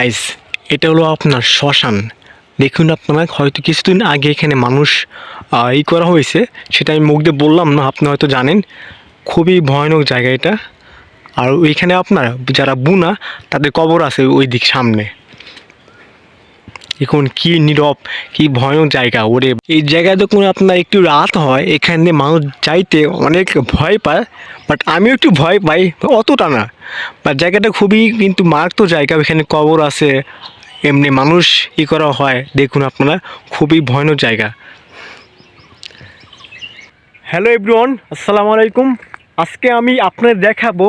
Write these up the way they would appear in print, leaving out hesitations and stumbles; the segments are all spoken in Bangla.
গাইস, এটা হলো আপনার শ্মশান। দেখুন আপনারা, হয়তো কিছুদিন আগে এখানে মানুষ করা হয়েছে, সেটা আমি মুখ দিয়ে বললাম না, আপনি হয়তো জানেন। খুবই ভয়ানক জায়গা এটা। আর ওইখানে আপনার যারা বুনা, তাদের কবর আছে ওই দিক সামনে। এখন কি নীরব, কি ভয়ানক জায়গা ওরে! এই জায়গায় যখন আপনার একটু রাত হয়, এখানে মানুষ যাইতে অনেক ভয় পায়। বাট আমিও একটু ভয় পাই, অতটা না। বাট জায়গাটা খুবই কিন্তু মারাত্মক জায়গা। এখানে কবর আছে, এমনি মানুষ করা হয়। দেখুন আপনারা, খুবই ভয়ানক জায়গা। হ্যালো এভরিওয়ান, আসসালামু আলাইকুম। আজকে আমি আপনাদের দেখাবো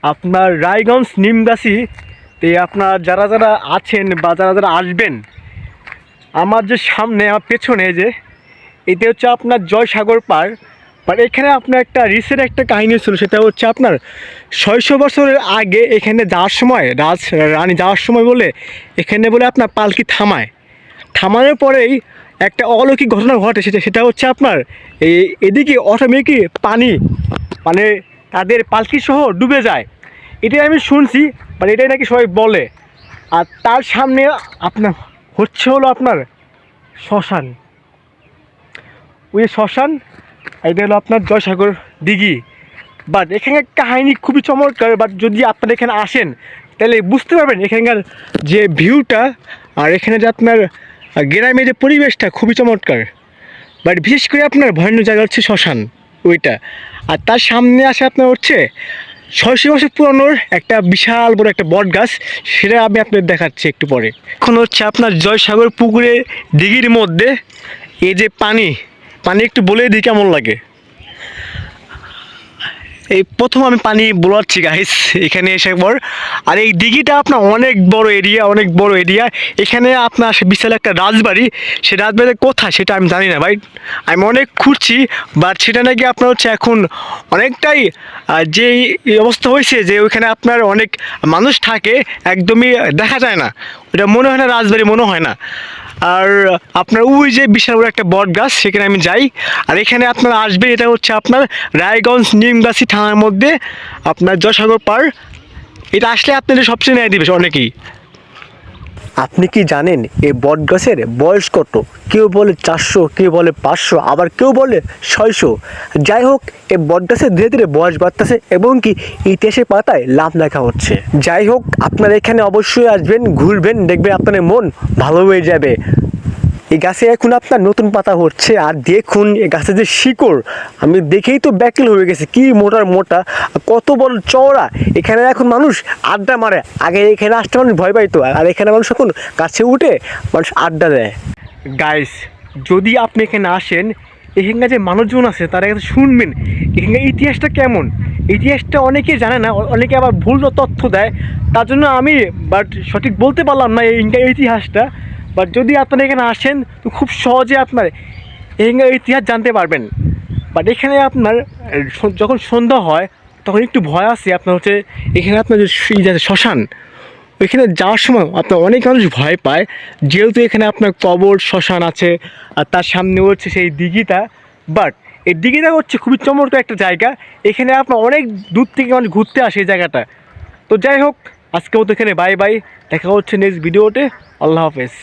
আপনার রায়গঞ্জ নিমগাছিতে আপনার যারা যারা আছেন বা যারা যারা আসবেন, আমার যে সামনে আমার পেছনে যে এটা হচ্ছে আপনার জয়সাগর পার। বাট এখানে আপনার একটা রিসেন্ট একটা কাহিনী ছিল, সেটা হচ্ছে আপনার 600 বছরের আগে এখানে যাওয়ার সময় রানী যাওয়ার সময় বলে এখানে বলে আপনার পালকি থামানোর পরেই একটা অলৌকিক ঘটনা ঘটে। সেটা হচ্ছে আপনার এদিকে অটোমেটিক পানি, মানে তাদের পালকি সহ ডুবে যায়। এটাই আমি শুনছি, বাট এটাই নাকি সবাই বলে। আর তার সামনে আপনার হলো আপনার শ্মশান। ওই শ্মশান, এটা হলো আপনার জয়সাগর দিঘি। বাট এখানকার কাহিনী খুবই চমৎকার। বাট যদি আপনারা এখানে আসেন, তাহলে বুঝতে পারবেন এখানকার যে ভিউটা, আর এখানে যে আপনার গ্রামের যে পরিবেশটা খুবই চমৎকার। বাট বিশেষ করে আপনার ভয়ানক জায়গা হচ্ছে শ্মশান ওইটা। আর তার সামনে আসে আপনার হচ্ছে 600 বছর পুরানোর একটা বিশাল বড় একটা বট গাছ। সেটা আমি আপনাদের দেখাচ্ছি একটু পরে। এখন হচ্ছে আপনার জয়সাগর পুকুরে দিঘির মধ্যে এই যে পানি একটু বলে দিই কেমন লাগে। এই প্রথম আমি পানি বোলাচ্ছি গাইস এখানে এসে পর। আর এই দিঘিটা আপনার অনেক বড় এরিয়া। এখানে আপনার বিশাল একটা রাজবাড়ি। সেই রাজবাড়ি কোথায় সেটা আমি জানি না ভাই, আমি অনেক খুঁজছি। বাট সেটা নাকি আপনার হচ্ছে এখন অনেকটাই যে অবস্থা হয়েছে যে ওইখানে আপনার অনেক মানুষ থাকে, একদমই দেখা যায় না। ওটা মনে হয় না রাজবাড়ি, মনে হয় না। আর আপনার ওই যে বিশাল বড় একটা বট গাছ, সেখানে আমি যাই। আর এখানে আপনারা আসবেন, এটা হচ্ছে আপনার রায়গঞ্জ নিমগাছি থানার মধ্যে আপনার জয়সাগর পার। এটা আসলে আপনাদের সবচেয়ে ন্যায় দিবে অনেকেই। আপনি কি জানেন এই বট গাছের বয়স কত? কেউ বলে 400, কেউ বলে 500, আবার কেউ বলে 600। যাই হোক, এই বট গাছের ধীরে ধীরে বয়স বাড়তেছে এবং কি ইতিহাসের পাতায় লাভ লেখা হচ্ছে। যাই হোক, আপনারা এখানে অবশ্যই আসবেন, ঘুরবেন, দেখবেন আপনাদের মন ভালো হয়ে যাবে। এই গাছে এখন আপনার নতুন পাতা হচ্ছে। আর দেখুন এই গাছের যে শিকড়, আমি দেখেই তো ব্যাকুল হয়ে গেছে। কি মোটা, কত বড় চওড়া। এখানে এখন মানুষ আড্ডা মারে। আগে এখানে আসতে মানুষ ভয় পাইতো, আর এখানে মানুষ এখন গাছে উঠে মানুষ আড্ডা দেয়। গাইস, যদি আপনি এখানে আসেন, এখানকার যে মানুষজন আছে তারা কাছে শুনবেন এখানকার ইতিহাসটা কেমন। ইতিহাসটা অনেকে জানে না, অনেকে আবার ভুল তথ্য দেয়। তার জন্য আমি সঠিক বলতে পারলাম না এখানকার ইতিহাসটা। বাট যদি আপনারা এখানে আসেন, তো খুব সহজে আপনার এখানকার ইতিহাস জানতে পারবেন। বাট এখানে আপনার যখন সন্ধ্যা হয় তখন একটু ভয় আছে। আপনার হচ্ছে এখানে আপনার যে শ্মশান, ওইখানে যাওয়ার সময় আপনার অনেক মানুষ ভয় পায়, যেহেতু এখানে আপনার কবর শ্মশান আছে। আর তার সামনে হচ্ছে সেই দিঘিটা। বাট এই দিঘিটা হচ্ছে খুবই চমৎকার একটা জায়গা। এখানে আপনার অনেক দূর থেকে মানুষ ঘুরতে আসে এই জায়গাটা। তো যাই হোক, আজকে মতো এখানে বাই বাই, দেখা হচ্ছে নেক্সট ভিডিওতে। আল্লাহ হাফেজ।